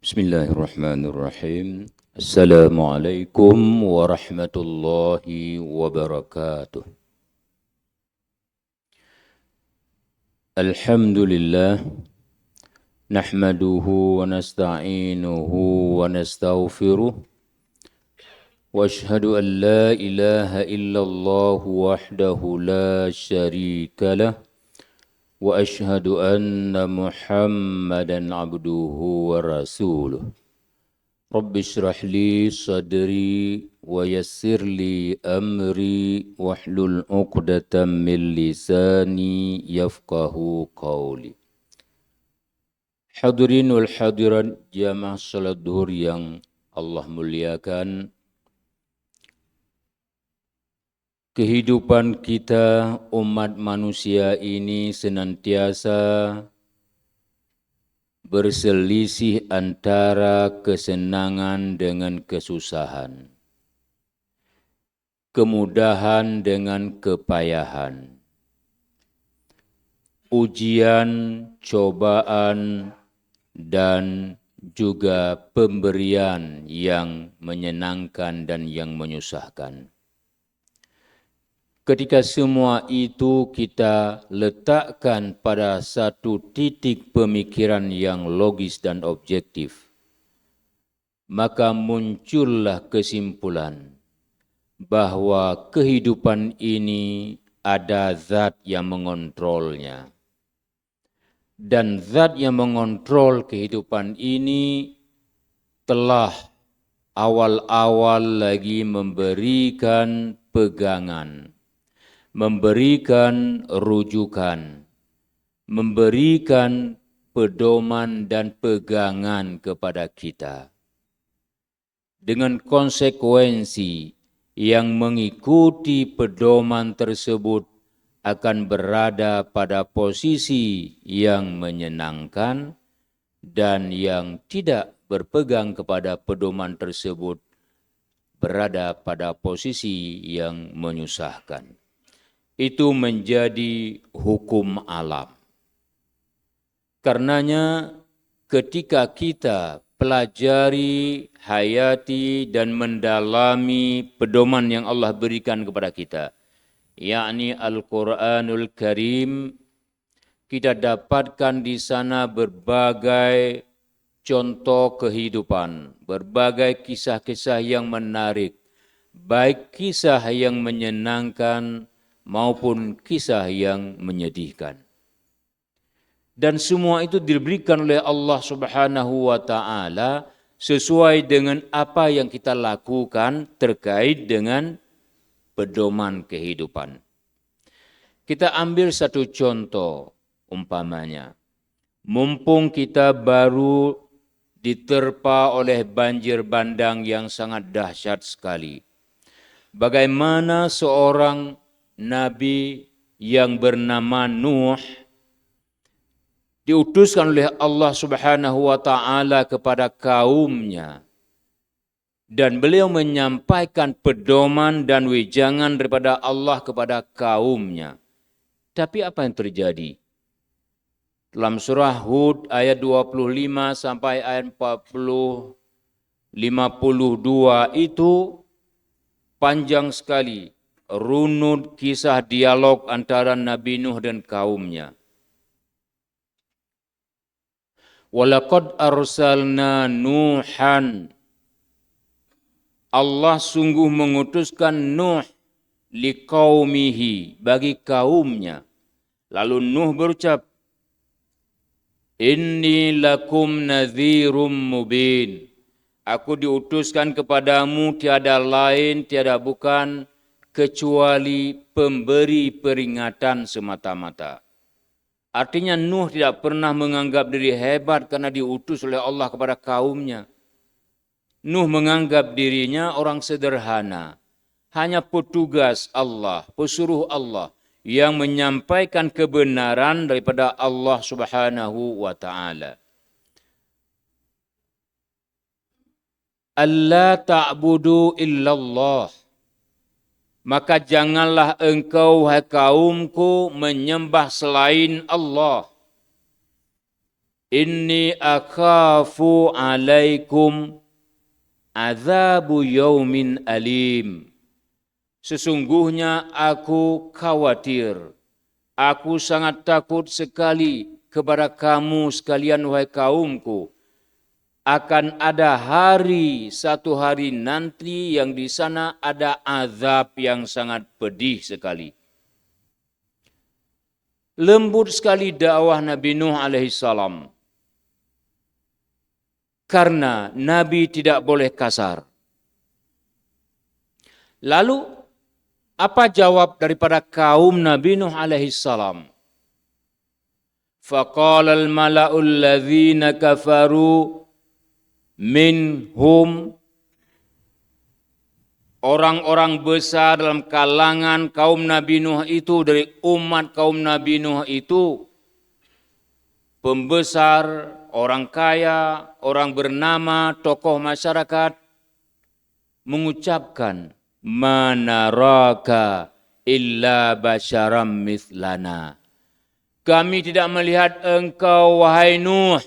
Bismillahirrahmanirrahim. Assalamualaikum warahmatullahi wabarakatuh. Alhamdulillah, nahmaduhu wa nasta'inuhu wa nastaghfiruh. Wa ashhadu an la ilaha illallah wahdahu la syarika lah. Wa ashhadu anna Muhammadan abduhu wa rasuluh. Rabbi shrah li sadri wa yassir li amri wahlul 'uqdatam min lisani yafqahu qawli. Hadirin wal hadirat jamaah salat duhur yang Allah muliakan. Kehidupan kita umat manusia ini senantiasa berselisih antara kesenangan dengan kesusahan, kemudahan dengan kepayahan, ujian, cobaan, dan juga pemberian yang menyenangkan dan yang menyusahkan. Ketika semua itu kita letakkan pada satu titik pemikiran yang logis dan objektif, maka muncullah kesimpulan bahwa kehidupan ini ada zat yang mengontrolnya. Dan zat yang mengontrol kehidupan ini telah awal-awal lagi memberikan pegangan, memberikan rujukan, memberikan pedoman dan pegangan kepada kita. Dengan konsekuensi yang mengikuti pedoman tersebut akan berada pada posisi yang menyenangkan, dan yang tidak berpegang kepada pedoman tersebut berada pada posisi yang menyusahkan. Itu menjadi hukum alam. Karenanya ketika kita pelajari, hayati dan mendalami pedoman yang Allah berikan kepada kita, yakni Al-Quranul Karim, kita dapatkan di sana berbagai contoh kehidupan, berbagai kisah-kisah yang menarik, baik kisah yang menyenangkan maupun kisah yang menyedihkan. Dan semua itu diberikan oleh Allah Subhanahu wa taala sesuai dengan apa yang kita lakukan terkait dengan pedoman kehidupan. Kita ambil satu contoh umpamanya. Mumpung kita baru diterpa oleh banjir bandang yang sangat dahsyat sekali. Bagaimana seorang Nabi yang bernama Nuh diutuskan oleh Allah Subhanahu wa taala kepada kaumnya, dan beliau menyampaikan pedoman dan wejangan daripada Allah kepada kaumnya. Tapi apa yang terjadi? Dalam surah Hud ayat 25 sampai ayat 52 itu panjang sekali, runut kisah dialog antara Nabi Nuh dan kaumnya. Walaqad arsalna Nuhan, Allah sungguh mengutuskan Nuh liqaumihi, bagi kaumnya. Lalu Nuh berucap, Inni lakum nadhirum mubin. Aku diutuskan kepadamu tiada lain, tiada bukan kecuali pemberi peringatan semata-mata. Artinya Nuh tidak pernah menganggap diri hebat karena diutus oleh Allah kepada kaumnya. Nuh menganggap dirinya orang sederhana, hanya petugas Allah, pesuruh Allah yang menyampaikan kebenaran daripada Allah Subhanahu wa taala. Alla ta'budu illallah. Maka janganlah engkau, hai kaumku, menyembah selain Allah. Inni akhafu alaikum azabu yaumin alim. Sesungguhnya aku khawatir, aku sangat takut sekali kepada kamu sekalian wahai kaumku. Akan ada satu hari nanti yang di sana ada azab yang sangat pedih sekali. Lembut sekali dakwah Nabi Nuh alaihissalam. Karena Nabi tidak boleh kasar. Lalu apa jawab daripada kaum Nabi Nuh alaihissalam? Faqala al-mala'ul ladzina kafaru minhum, orang-orang besar dalam kalangan kaum Nabi Nuh itu, dari umat kaum Nabi Nuh itu, pembesar, orang kaya, orang bernama, tokoh masyarakat, mengucapkan, manaraka illa basyaram mithlana. Kami tidak melihat engkau, wahai Nuh,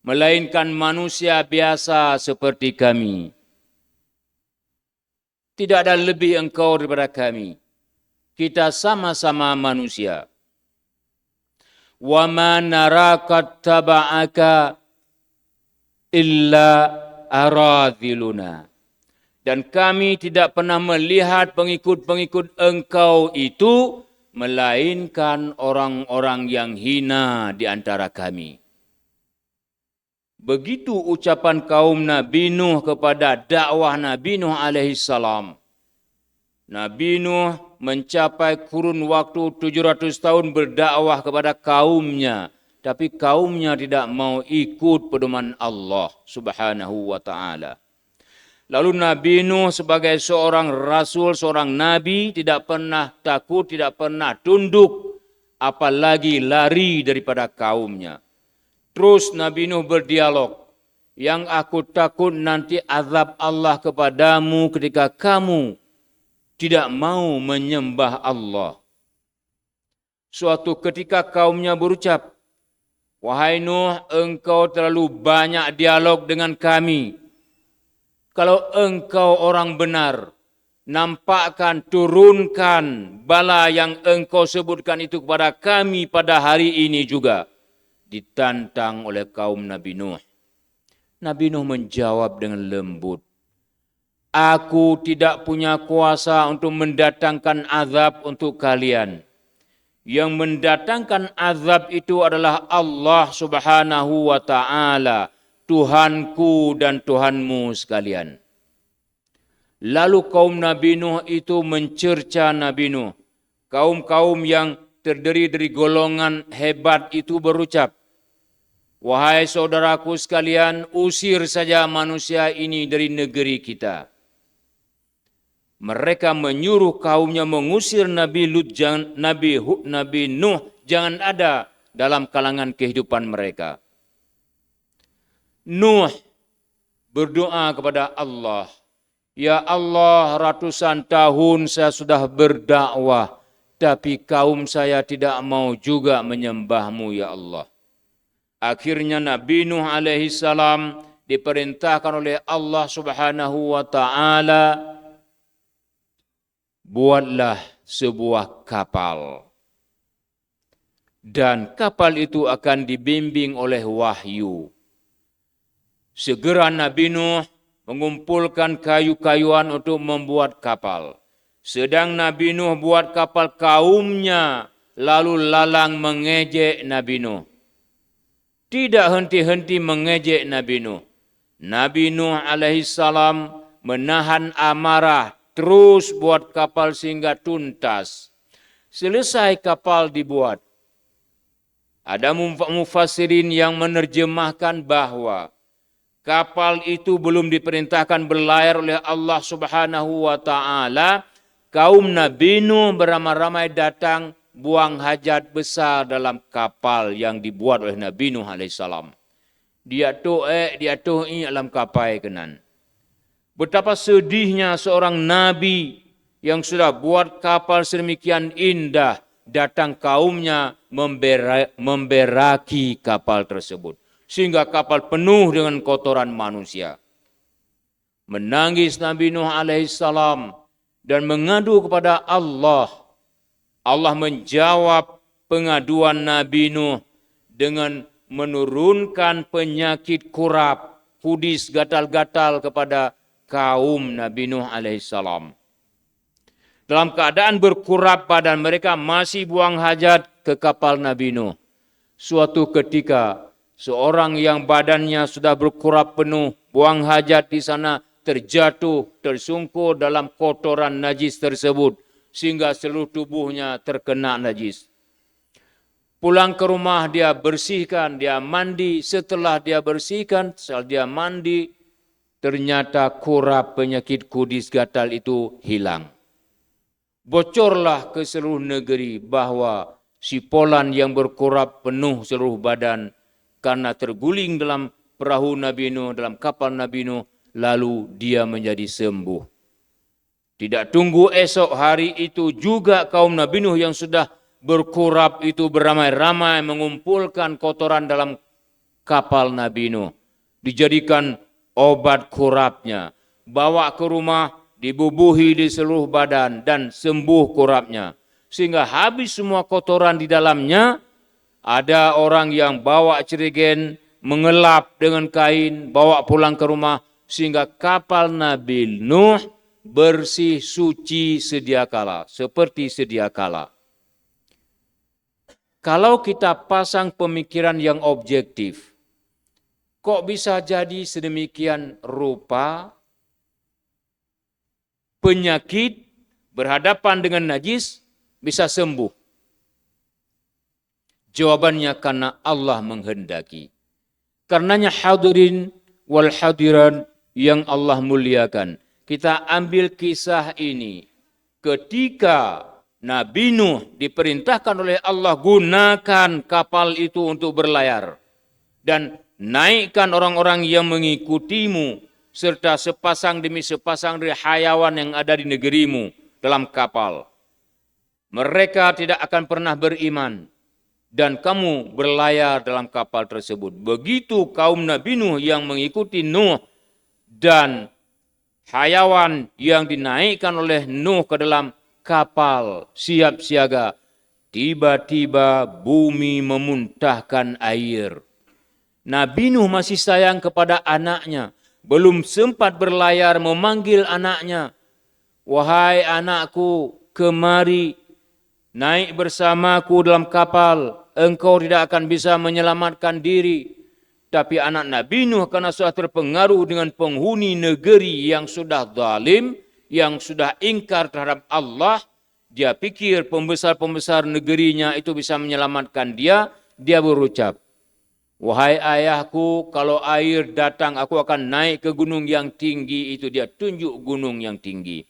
melainkan manusia biasa seperti kami. Tidak ada lebih engkau daripada kami. Kita sama-sama manusia. Wa ma naraka taba'aka illa aradhiluna. Dan kami tidak pernah melihat pengikut-pengikut engkau itu melainkan orang-orang yang hina di antara kami. Begitu ucapan kaum Nabi Nuh kepada dakwah Nabi Nuh alaihissalam. Nabi Nuh mencapai kurun waktu 700 tahun berdakwah kepada kaumnya. Tapi kaumnya tidak mau ikut pedoman Allah subhanahu wa ta'ala. Lalu Nabi Nuh sebagai seorang rasul, seorang nabi, tidak pernah takut, tidak pernah tunduk, apalagi lari daripada kaumnya. Terus Nabi Nuh berdialog, yang aku takut nanti azab Allah kepadamu ketika kamu tidak mau menyembah Allah. Suatu ketika kaumnya berucap, wahai Nuh, engkau terlalu banyak dialog dengan kami. Kalau engkau orang benar, nampakkan, turunkan bala yang engkau sebutkan itu kepada kami pada hari ini juga. Ditantang oleh kaum Nabi Nuh. Nabi Nuh menjawab dengan lembut. Aku tidak punya kuasa untuk mendatangkan azab untuk kalian. Yang mendatangkan azab itu adalah Allah subhanahu wa ta'ala. Tuhanku dan Tuhanmu sekalian. Lalu kaum Nabi Nuh itu mencerca Nabi Nuh. Kaum-kaum yang terdiri dari golongan hebat itu berucap, wahai saudaraku sekalian, usir saja manusia ini dari negeri kita. Mereka menyuruh kaumnya mengusir Nabi Nuh jangan ada dalam kalangan kehidupan mereka. Nuh berdoa kepada Allah, ya Allah, ratusan tahun saya sudah berdakwah, tapi kaum saya tidak mau juga menyembahmu ya Allah. Akhirnya Nabi Nuh alaihissalam diperintahkan oleh Allah subhanahu wa ta'ala, buatlah sebuah kapal. Dan kapal itu akan dibimbing oleh wahyu. Segera Nabi Nuh mengumpulkan kayu-kayuan untuk membuat kapal. Sedang Nabi Nuh buat kapal, kaumnya lalu lalang mengejek Nabi Nuh. Tidak henti-henti mengejek Nabi Nuh. Nabi Nuh alaihissalam menahan amarah, terus buat kapal sehingga tuntas. Selesai kapal dibuat. Ada mufassirin yang menerjemahkan bahwa kapal itu belum diperintahkan berlayar oleh Allah subhanahu wa ta'ala. Kaum Nabi Nuh beramai-ramai datang buang hajat besar dalam kapal yang dibuat oleh Nabi Nuh alaihissalam. Dia tu'i dalam kapal kenan. Betapa sedihnya seorang Nabi yang sudah buat kapal sedemikian indah, datang kaumnya memberaki kapal tersebut. Sehingga kapal penuh dengan kotoran manusia. Menangis Nabi Nuh alaihissalam dan mengadu kepada Allah. Allah menjawab pengaduan Nabi Nuh dengan menurunkan penyakit kurap, kudis, gatal-gatal kepada kaum Nabi Nuh alaihissalam. Dalam keadaan berkurap badan mereka masih buang hajat ke kapal Nabi Nuh. Suatu ketika seorang yang badannya sudah berkurap penuh, buang hajat di sana, terjatuh, tersungkur dalam kotoran najis tersebut sehingga seluruh tubuhnya terkena najis. Pulang ke rumah dia bersihkan, dia mandi. Setelah dia bersihkan, setelah dia mandi, ternyata kurap penyakit kudis gatal itu hilang. Bocorlah ke seluruh negeri bahwa si Polan yang berkurap penuh seluruh badan karena terguling dalam perahu Nabi Nuh, dalam kapal Nabi Nuh, lalu dia menjadi sembuh. Tidak tunggu esok hari itu juga kaum Nabi Nuh yang sudah berkurap itu beramai-ramai mengumpulkan kotoran dalam kapal Nabi Nuh. Dijadikan obat kurapnya, bawa ke rumah, dibubuhi di seluruh badan dan sembuh kurapnya. Sehingga habis semua kotoran di dalamnya. Ada orang yang bawa cerigen, mengelap dengan kain, bawa pulang ke rumah. Sehingga kapal Nabi Nuh bersih, suci sedia kala. Seperti sedia kala. Kalau kita pasang pemikiran yang objektif, kok bisa jadi sedemikian rupa? Penyakit berhadapan dengan najis bisa sembuh. Jawabannya karena Allah menghendaki. Karenanya hadirin wal hadirat yang Allah muliakan. Kita ambil kisah ini ketika Nabi Nuh diperintahkan oleh Allah gunakan kapal itu untuk berlayar. Dan naikkan orang-orang yang mengikutimu serta sepasang demi sepasang dari hayawan yang ada di negerimu dalam kapal. Mereka tidak akan pernah beriman dan kamu berlayar dalam kapal tersebut. Begitu kaum Nabi Nuh yang mengikuti Nuh dan hayawan yang dinaikkan oleh Nuh ke dalam kapal siap siaga, tiba-tiba bumi memuntahkan air. Nabi Nuh masih sayang kepada anaknya. Belum sempat berlayar memanggil anaknya. Wahai anakku, kemari, naik bersamaku dalam kapal. Engkau tidak akan bisa menyelamatkan diri. Tapi anak Nabi Nuh karena sudah terpengaruh dengan penghuni negeri yang sudah zalim, yang sudah ingkar terhadap Allah, dia pikir pembesar-pembesar negerinya itu bisa menyelamatkan dia. Dia berucap, wahai ayahku, kalau air datang aku akan naik ke gunung yang tinggi itu. Dia tunjuk gunung yang tinggi.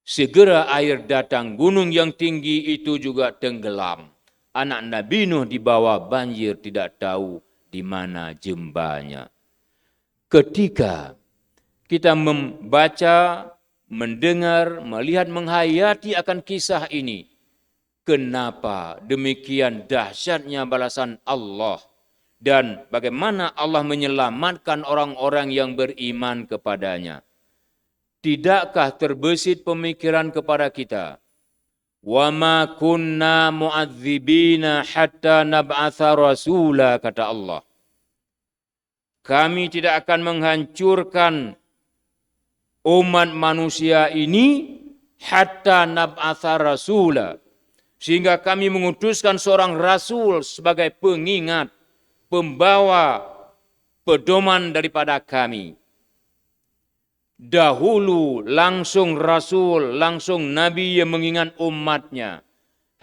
Segera air datang, gunung yang tinggi itu juga tenggelam. Anak Nabi Nuh di bawah banjir tidak tahu di mana jembanya. Ketika kita membaca, mendengar, melihat, menghayati akan kisah ini, kenapa demikian dahsyatnya balasan Allah dan bagaimana Allah menyelamatkan orang-orang yang beriman kepadanya. Tidakkah terbesit pemikiran kepada kita? Wa ma kunna mu'adzibina hatta nab'atha rasula, kata Allah. Kami tidak akan menghancurkan umat manusia ini hatta nab'atha rasula. Sehingga kami mengutuskan seorang rasul sebagai pengingat, pembawa pedoman daripada kami. Dahulu langsung rasul, langsung nabi yang mengingat umatnya.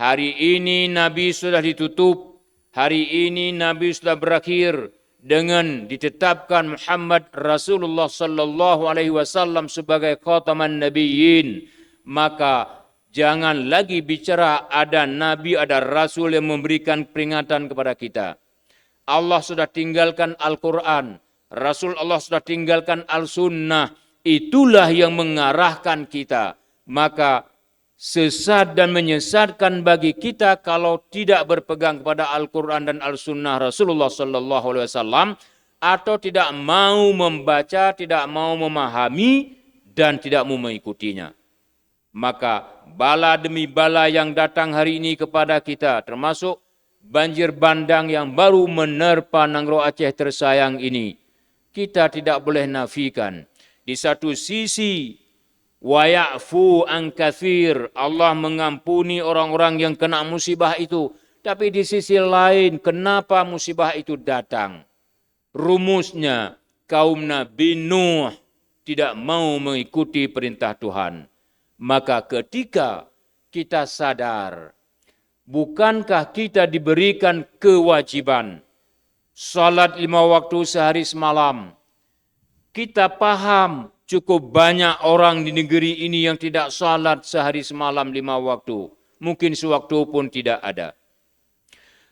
Hari ini nabi sudah ditutup, hari ini nabi sudah berakhir dengan ditetapkan Muhammad Rasulullah sallallahu alaihi wasallam sebagai khataman nabiyyin. Maka jangan lagi bicara ada nabi, ada rasul yang memberikan peringatan kepada kita. Allah sudah tinggalkan Al-Quran, Rasul Allah sudah tinggalkan Al-Sunnah. Itulah yang mengarahkan kita. Maka sesat dan menyesatkan bagi kita kalau tidak berpegang kepada Al-Quran dan Al-Sunnah Rasulullah Sallallahu Alaihi Wasallam, atau tidak mau membaca, tidak mau memahami, dan tidak mau mengikutinya. Maka bala demi bala yang datang hari ini kepada kita, termasuk banjir bandang yang baru menerpa Nangro Aceh tersayang ini, kita tidak boleh nafikan. Di satu sisi, wa ya'fu an katsir, Allah mengampuni orang-orang yang kena musibah itu. Tapi di sisi lain, kenapa musibah itu datang? Rumusnya, kaum Nabi Nuh tidak mau mengikuti perintah Tuhan. Maka ketika kita sadar, bukankah kita diberikan kewajiban salat 5 waktu sehari semalam? Kita paham cukup banyak orang di negeri ini yang tidak salat sehari semalam 5 waktu. Mungkin sewaktu pun tidak ada.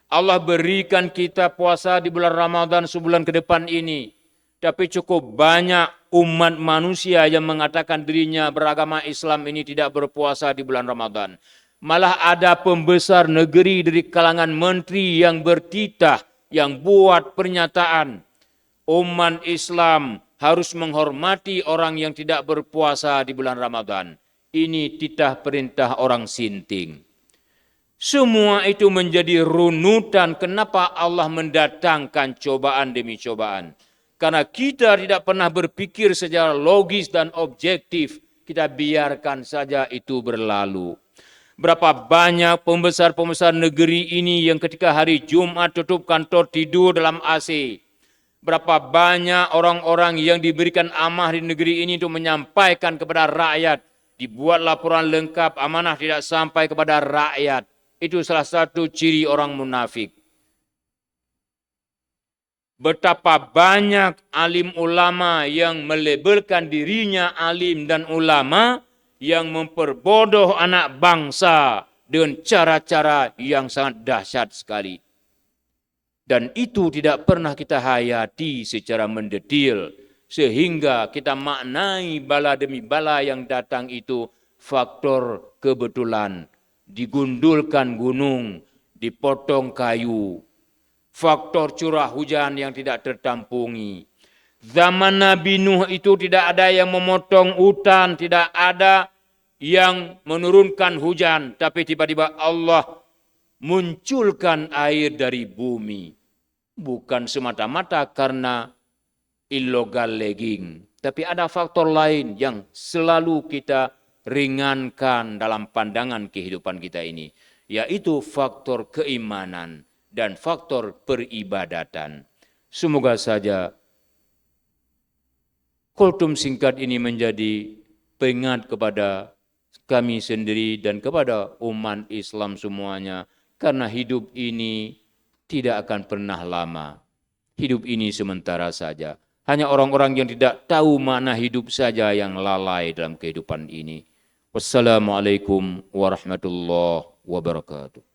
Allah berikan kita puasa di bulan Ramadan sebulan ke depan ini. Tapi cukup banyak umat manusia yang mengatakan dirinya beragama Islam ini tidak berpuasa di bulan Ramadan. Malah ada pembesar negeri dari kalangan menteri yang bertitah, yang buat pernyataan, umat Islam harus menghormati orang yang tidak berpuasa di bulan Ramadan. Ini titah perintah orang sinting. Semua itu menjadi runutan kenapa Allah mendatangkan cobaan demi cobaan. Karena kita tidak pernah berpikir secara logis dan objektif, kita biarkan saja itu berlalu. Berapa banyak pembesar-pembesar negeri ini yang ketika hari Jumat tutup kantor tidur dalam AC. Berapa banyak orang-orang yang diberikan amanah di negeri ini untuk menyampaikan kepada rakyat. Dibuat laporan lengkap, amanah tidak sampai kepada rakyat. Itu salah satu ciri orang munafik. Betapa banyak alim ulama yang melabelkan dirinya alim dan ulama yang memperbodoh anak bangsa dengan cara-cara yang sangat dahsyat sekali. Dan itu tidak pernah kita hayati secara mendetil, sehingga kita maknai bala demi bala yang datang itu faktor kebetulan. Digundulkan gunung, dipotong kayu, faktor curah hujan yang tidak tertampungi. Zaman Nabi Nuh itu tidak ada yang memotong hutan, tidak ada yang menurunkan hujan, tapi tiba-tiba Allah munculkan air dari bumi. Bukan semata-mata karena illegal logging, tapi ada faktor lain yang selalu kita ringankan dalam pandangan kehidupan kita ini, yaitu faktor keimanan dan faktor peribadatan. Semoga saja kultum singkat ini menjadi pengingat kepada kami sendiri dan kepada umat Islam semuanya, karena hidup ini tidak akan pernah lama. Hidup ini sementara saja. Hanya orang-orang yang tidak tahu makna hidup saja yang lalai dalam kehidupan ini. Wassalamualaikum warahmatullahi wabarakatuh.